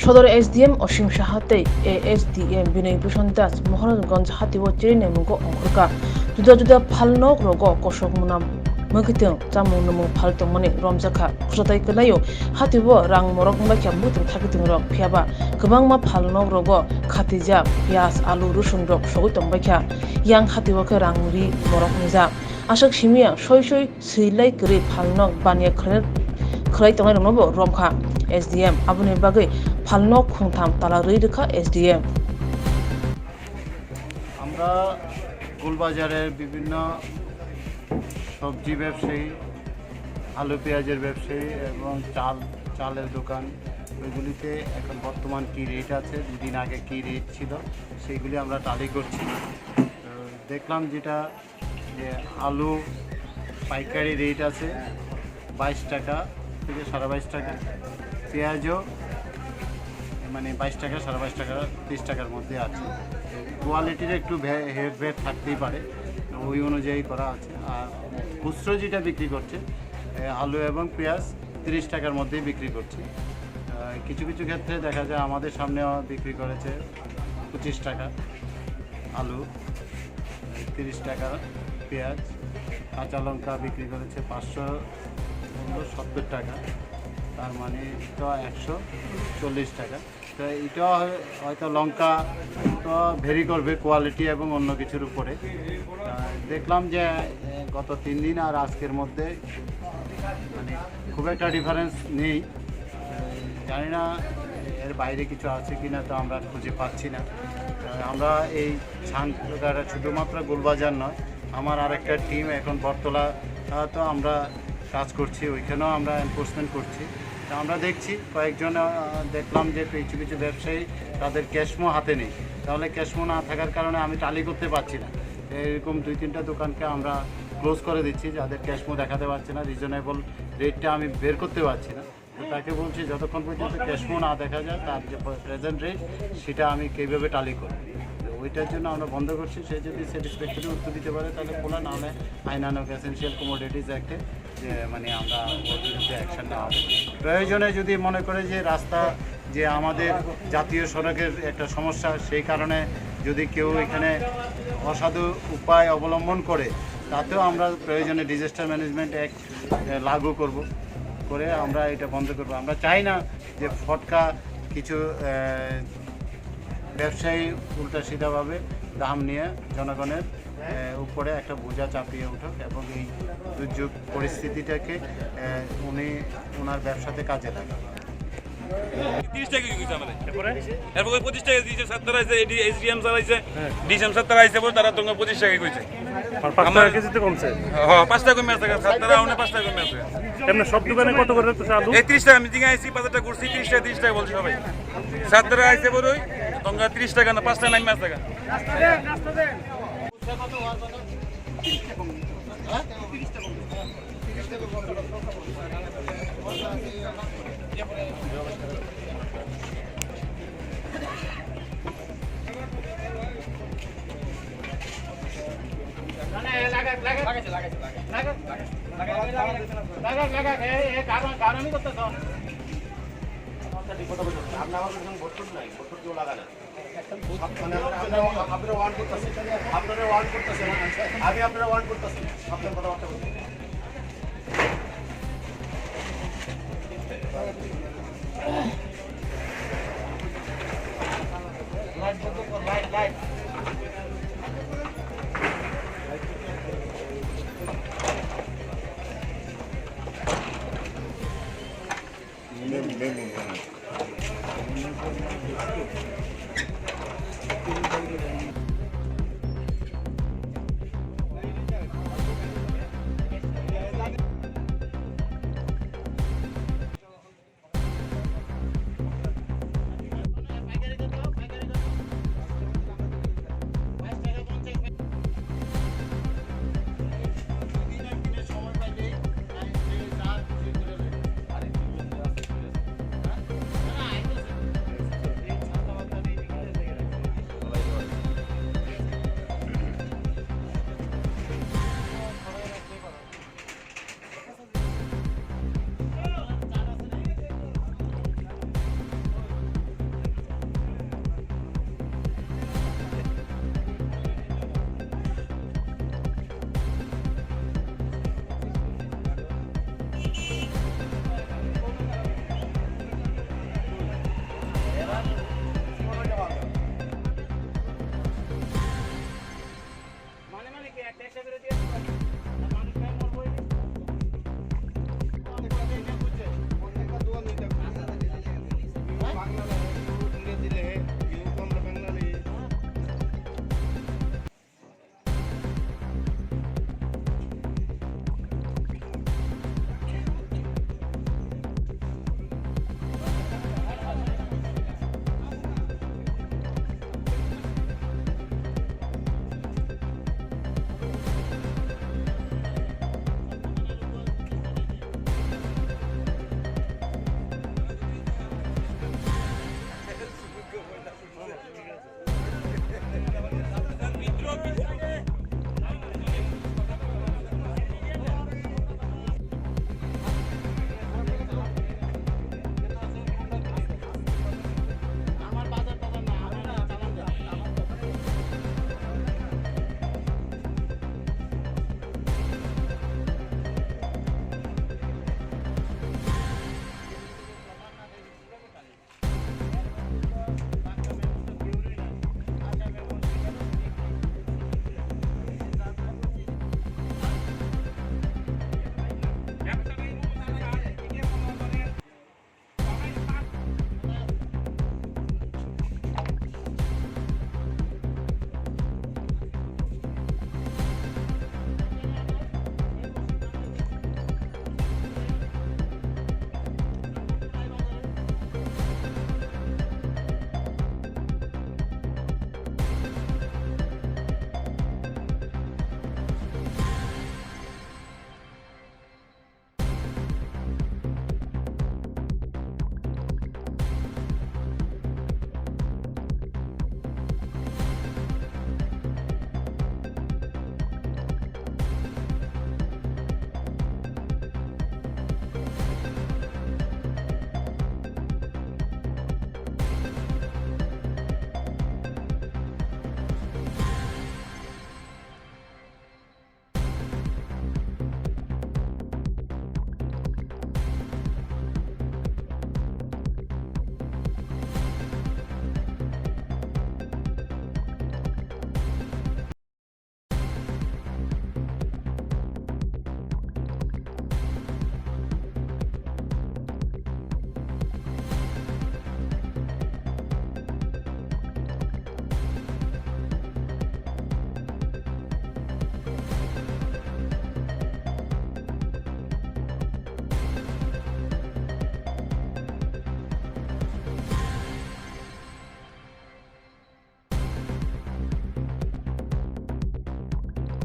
সদর SDM অসীম সাহাতে SDM বিনয় ভূষণ দাস মহারাজগঞ্জ হাতিব চিরিনে মুগো অঙ্করকা जुदा जुदा Phalnok rogo Kosok Mwnam Mokitong Chamung Namu Phaltongmani Rwjakha Khushatai Kelayo Hatibo Rang Morok Mbakya Mutung Thakitung Rok Phiaba Kwbangma Phalnok rogo Khatija Pyas Alu Rusun rok Sogitong Bakya Yang Hatibo ke Rangri Morok Nija Ashak Shimia Shoi Shoi Silai Kri Phalnok Banya Khlai Tongai Rombo Romkha SDM Abuni Bagwi Phalnok Khungtham Tala Rwjakha SDM আমরা গোলবাজারের বিভিন্ন সবজি ব্যবসায়ী আলু পেঁয়াজের ব্যবসায়ী এবং চালের দোকান ওইগুলিতে এখন বর্তমান কী রেট আছে দুদিন আগে কী রেট ছিল সেইগুলি আমরা টালি করছি। দেখলাম যেটা যে আলু পাইকারি রেট আছে 22 টাকা থেকে 22.5 টাকা, পেঁয়াজও মানে 22 টাকা 22.5 টাকা 30 টাকার মধ্যে আছে। কোয়ালিটির একটু হেরফের থাকতেই পারে, ওই অনুযায়ী করা আছে। আর খুচরো যেটা বিক্রি করছে আলু এবং পেঁয়াজ 30 টাকার মধ্যেই বিক্রি করছে। কিছু কিছু ক্ষেত্রে দেখা যায় আমাদের সামনেও বিক্রি করেছে 25 টাকা আলু, 30 টাকা পেঁয়াজ, কাঁচা লঙ্কা বিক্রি করেছে 570 টাকা, তার মানে তো 140 টাকা। তো এটা হয়তো লঙ্কা তো ভেরি করবে কোয়ালিটি এবং অন্য কিছুর উপরে। দেখলাম যে গত 3 দিন আর আজকের মধ্যে মানে খুব একটা ডিফারেন্স নেই। জানি না এর বাইরে কিছু আছে কি না, তো আমরা খুঁজে পাচ্ছি না। আমরা এই ছানগাড়া শুধুমাত্র গোলবাজার নয়, আমার আরেকটা টিম এখন বটতলা তো আমরা কাজ করছি, ওইখানেও আমরা এনফোর্সমেন্ট করছি। আমরা দেখছি কয়েকজন দেখলাম যে কিছু কিছু ব্যবসায়ী তাদের ক্যাশমো হাতে নেই, তাহলে ক্যাশমো না থাকার কারণে আমি টালি করতে পারছি না। এরকম 2-3টা দোকানকে আমরা ক্লোজ করে দিচ্ছি যাদের ক্যাশমো দেখাতে পারছে না, রিজনেবল রেটটা আমি বের করতে পারছি না। তো তাকে বলছি যতক্ষণ পর্যন্ত ক্যাশমো না দেখা যায় তার যে প্রেজেন্ট রেট সেটা আমি কীভাবে টালি করব, ওইটার জন্য আমরা বন্ধ করছি। সে যদি স্যাটিসফ্যাক্টরি উত্তর দিতে পারে তাহলে খোলা, নাহলে আইনানুগ এসেনশিয়াল কমোডিটিস অ্যাক্টে যে মানে আমরা ওর বিরুদ্ধে অ্যাকশন নেওয়া হবে। প্রয়োজনে যদি মনে করে যে রাস্তা যে আমাদের জাতীয় সড়কের একটা সমস্যা, সেই কারণে যদি কেউ এখানে অসাধু উপায় অবলম্বন করে, তাতেও আমরা প্রয়োজনে ডিজাস্টার ম্যানেজমেন্ট অ্যাক্ট লাগু করে আমরা এটা বন্ধ করব। আমরা চাই না যে ফটকা কিছু ব্যবসায়ী উল্টা সিধাভাবে দাম নিয়ে জনগণের উপরে একটা বোঝা চাপিয়ে উঠুক এবং এই দুর্যোগ পরিস্থিতিটাকে ওনার ব্যবসাতে কাজে লাগে। 30 টাকা দিয়েছে আমাদের, এরপরে 25 টাকা দিয়েছে, 7 টাকা আছে, SDM চালাইছে, DSM 7 টাকা আইছে, তারা তোমার 25 টাকা কইছে। আর 5 টাকা কেজিতে কমছে। হ্যাঁ 5 টাকা কমে আছে, 7 টাকা আউনে 5 টাকা কমে আছে। এমনি সব দোকানে কত করে রাখতেছে আলু? 30 টাকা আমি দিকে আইছি, 5 টাকা করছি, 30 টাকা বলছি সবাই। 7 টাকা আইছে বড়ই, তোমরা 30 টাকা না 5 টাকা নাই 5 টাকা। আমি আপনারা ওয়ার্ন করতেছি আপনার কথাবার্তা বলছি। Light Mwnam